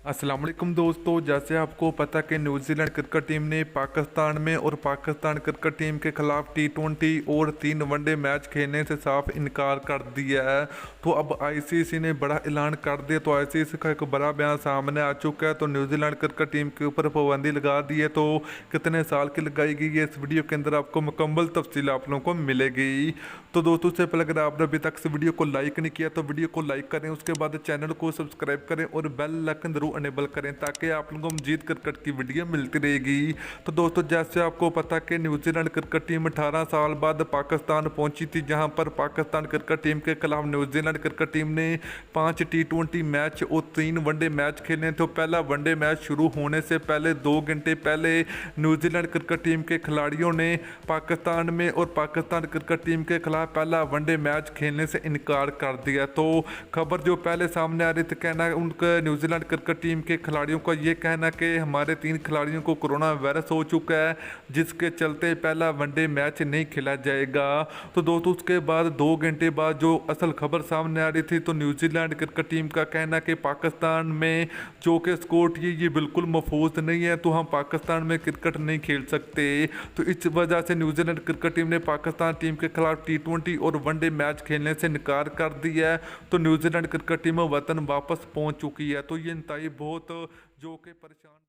अस्सलाम वालेकुम दोस्तों, जैसे आपको पता कि न्यूजीलैंड क्रिकेट टीम ने पाकिस्तान में और पाकिस्तान क्रिकेट टीम के खिलाफ टी20 और 3 वनडे मैच खेलने से साफ इनकार कर दिया है। तो अब आईसीसी ने बड़ा ऐलान कर दिया। तो आईसीसी का एक बड़ा बयान सामने आ चुका है। तो न्यूजीलैंड क्रिकेट टीम के ऊपर पाबंदी लगा दी है। तो कितने साल की लगाई गई है, इस वीडियो के अंदर आपको मुकम्मल तफसील आप लोगों को मिलेगी। तो दोस्तों से पहले अगर आपने अभी तक इस वीडियो को लाइक नहीं किया तो वीडियो को लाइक करें, उसके बाद चैनल को सब्सक्राइब करें और बेल आइकन जरूर अनेबल करें ताकि आप लोगों को मजीद क्रिकेट की वीडियो मिलती रहेगी। तो दोस्तों जैसे आपको पता कि न्यूजीलैंड क्रिकेट टीम 18 साल बाद पाकिस्तान पहुंची थी, जहां पर पाकिस्तान क्रिकेट टीम के खिलाफ न्यूजीलैंड क्रिकेट टीम ने 5 टी20 मैच और 3 वनडे मैच खेले। तो पहला वनडे मैच शुरू होने से पहले 2 घंटे पहले न्यूजीलैंड क्रिकेट टीम के खिलाड़ियों ने पाकिस्तान में और पाकिस्तान क्रिकेट टीम के खिलाफ पहला वनडे मैच खेलने से इनकार कर दिया। तो खबर जो पहले सामने आ रही थी, कहना उनका न्यूजीलैंड क्रिकेट टीम के खिलाड़ियों का ये कहना कि हमारे 3 खिलाड़ियों को कोरोना वायरस हो चुका है, जिसके चलते पहला वनडे मैच नहीं खेला जाएगा। तो दोस्तों उसके बाद 2 घंटे बाद जो असल खबर सामने आ रही थी, तो न्यूजीलैंड क्रिकेट टीम का कहना कि पाकिस्तान में जो कि स्कोर ये बिल्कुल महफूज नहीं है, तो हम पाकिस्तान में क्रिकेट नहीं खेल सकते। तो इस वजह से न्यूजीलैंड क्रिकेट टीम ने पाकिस्तान टीम के खिलाफ टी20 और वनडे मैच खेलने से इनकार कर दिया है। तो न्यूजीलैंड क्रिकेट टीम वतन वापस पहुंच चुकी है। तो ये इंतहाई बहुत जो कि परेशान